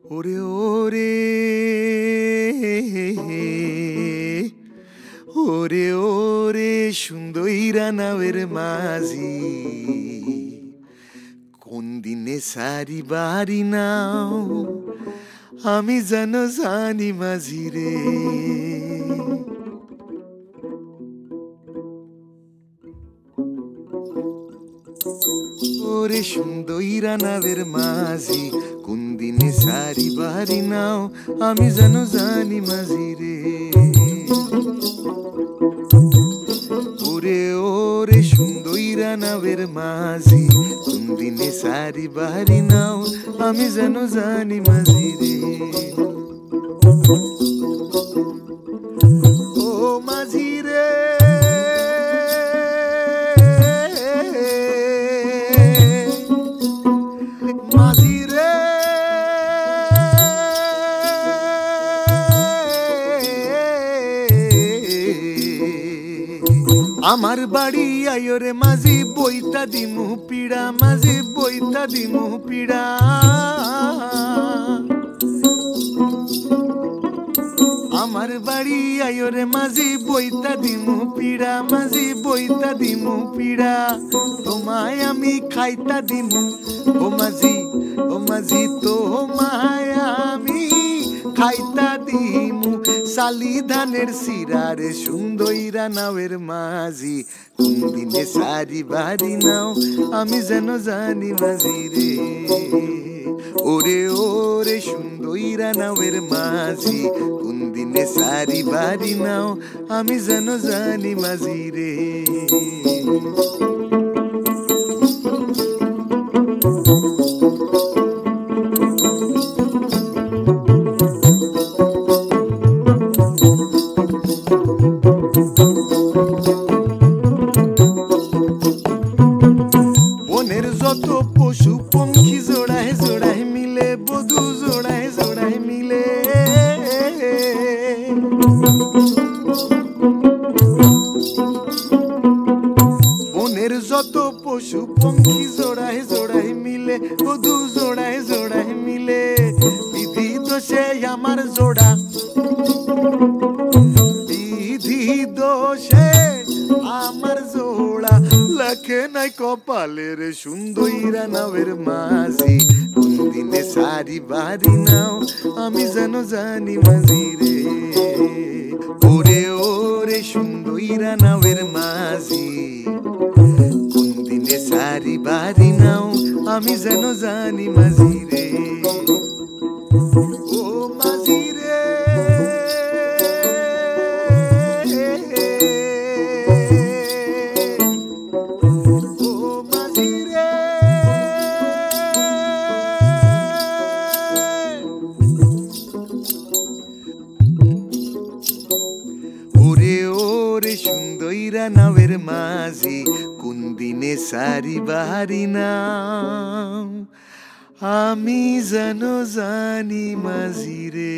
ওরে ওরে ওরে ওরে সুন্দরীরা নাওয়ের মাঝি কোন দিনে সারি বাড়ি নাও আমি যেন জানি মাঝি রে ওরে সুন্দরীরা নাওয়ের মাঝি কোন দিনে সারি বাড়ি নাও আমি যেন জানি মাঝি রে ওরে ওরে সুন্দরীরা নাওয়ের মাঝি কোন দিনে সারি বাড়ি নাও আমি যেন জানি মাঝি রে ও মাঝি রে মাঝি রে আমার বাড়ি আয়ো রে মাঝি বইতা দিমু পিড়া মাঝি বইতা দিমু পিড়া আমার বাড়ি আয়ো রে মাঝি বইতা দিমু পিড়া মাঝি বইতা দিমু পিড়া তোমায় আমি খাইতা দিমু ও মাঝি তোমায় আমি খাইতা দিমু সালি ধানের সিরারে সুন্দরীরা নাওয়ের মাঝি কোন দিনে সারি বাড়ি নাও আমি যেন জানি মাঝি রে ওরে ওরে সুন্দরীরা নাওয়ের মাঝি কোন দিনে সারি বাড়ি নাও আমি যেন জানি মাঝি রে বনের যত পশু পঙ্খী জোড়ায় জোড়ায় মিলে বধূ জোড়ায় জোড়ায় মিলে বনের যত পশু পঙ্খী জোড়ায় জোড়ায় মিলে বধূ জোড়ায় জোড়ায় মিলে বিধি দোষে আমার জোড়া বিধি দোষে আমার জোড়া লাখে নাই কপালের সুন্দরীরা নাওয়ের মাঝি কোন দিনে সারি বাড়ি নাও আমি যেন জানি মাঝি রে ওরে ওরে সুন্দরীরা নাওয়ের মাঝি কোন দিনে সারি বাড়ি নাও আমি যেন জানি মাঝি রে ও মাঝি রে ওরে ওরে সুন্দরীরা নাওয়ের মাঝি কোন দিনে সারি বাড়ি নাও আমি যেন জানি মাঝি রে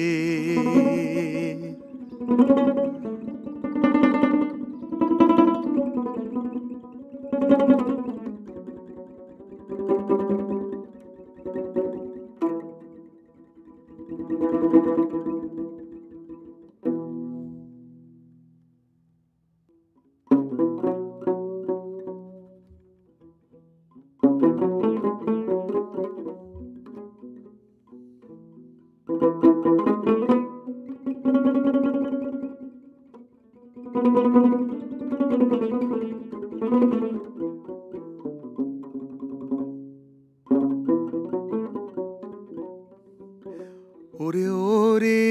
ওরে ওরে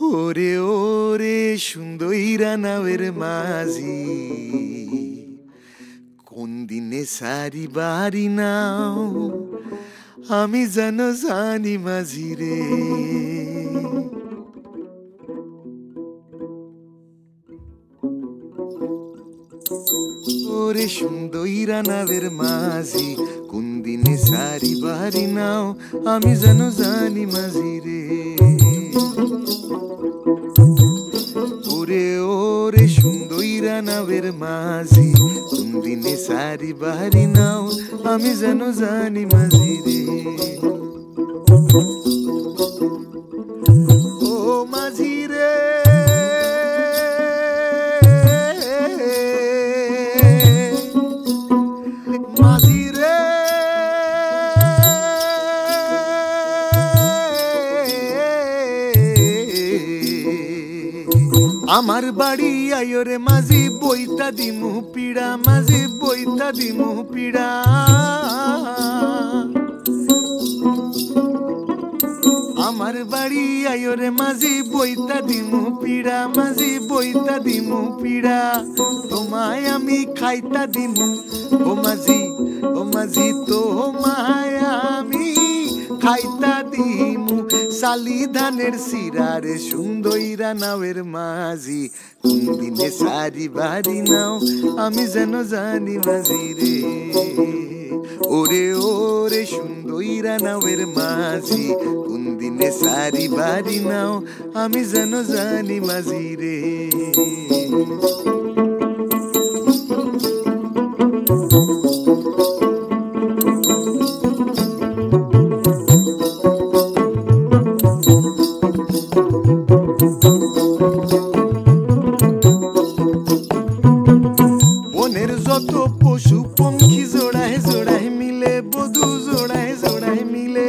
ওরে ওরে সুন্দরীরা নাওয়ের মাঝি কোন দিনে সারি বাড়ি নাও আমি যেন জানি মাঝি রে ওরে সুন্দরীরা নাওয়ের মাঝি কোন দিনে সারি বাড়ি নাও আমি যেন জানি মাঝি রে নাবের মাঝি কোন দিনে সারি বাহারি নাও আমি যেন জানি মাঝি রে ও মাঝি রে মাঝি রে আমার বাড়ি আয়ো রে মাঝি বইতা দিমু পিড়া মাঝি বইতা দিমু পিড়া আমার বাড়ি আয়ো রে মাঝি বইতা দিমু পিড়া মাঝি বইতা দিমু পিড়া তোমায় আমি খাইতা দিমু ও মাঝি তোমায় আমি খাইতা দিমু সালি ধানের সিরারে সুন্দইরা নাওয়ের মাঝি কোন দিনে সারি বাড়ি নাও আমি যেন জানি মাঝি রে ওরে ওরে সুন্দইরা নাওয়ের মাঝি কোন দিনে সারি বাড়ি নাও আমি যেন জানি মাঝি রে বনের যত পশু পঙ্খী জোড়ায় জোড়ায় মিলে বধূ জোড়ায় জোড়ায় মিলে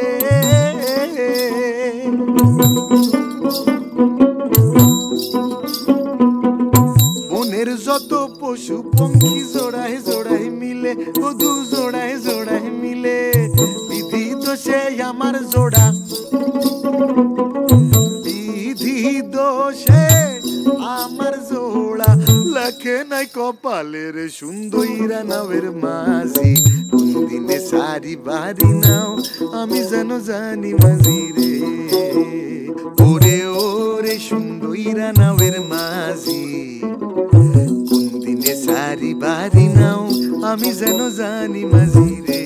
বনের যত পশু পঙ্খী জোড়ায় জোড়ায় মিলে বধূ জোড়ায় জোড়ায় মিলে বিধি দোষে আমার জোড়া বিধি দোষে আমার জোড়া লাখে নাই কপালের সুন্দইরা নাওয়ের মাঝি কোন দিনে সারি বাড়ি নাও আমি যেন জানি মাঝি রে ওরে ওরে সুন্দইরা নাওয়ের মাঝি কোন দিনে সারি বাড়ি নাও আমি যেন জানি মাঝি রে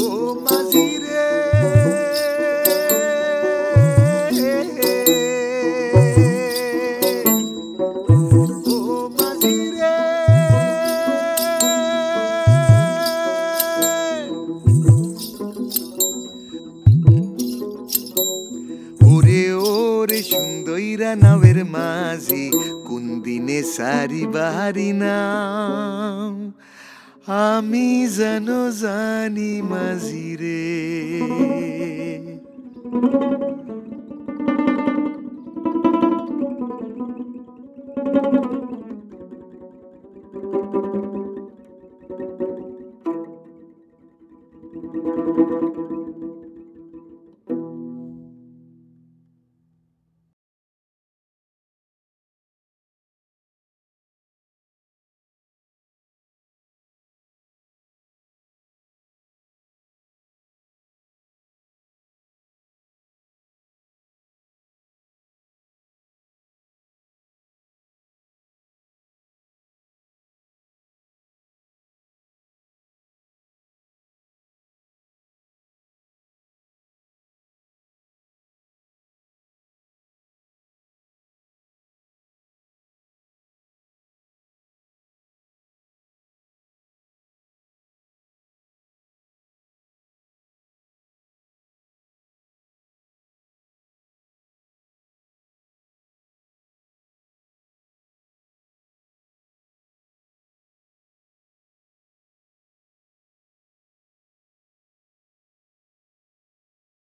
ও মাঝি রে ওরে ওরে সুন্দইরা নাওয়ের মাঝি কোন দিনে সারি বাহারি নাও আমি যেন জানি মাঝি রে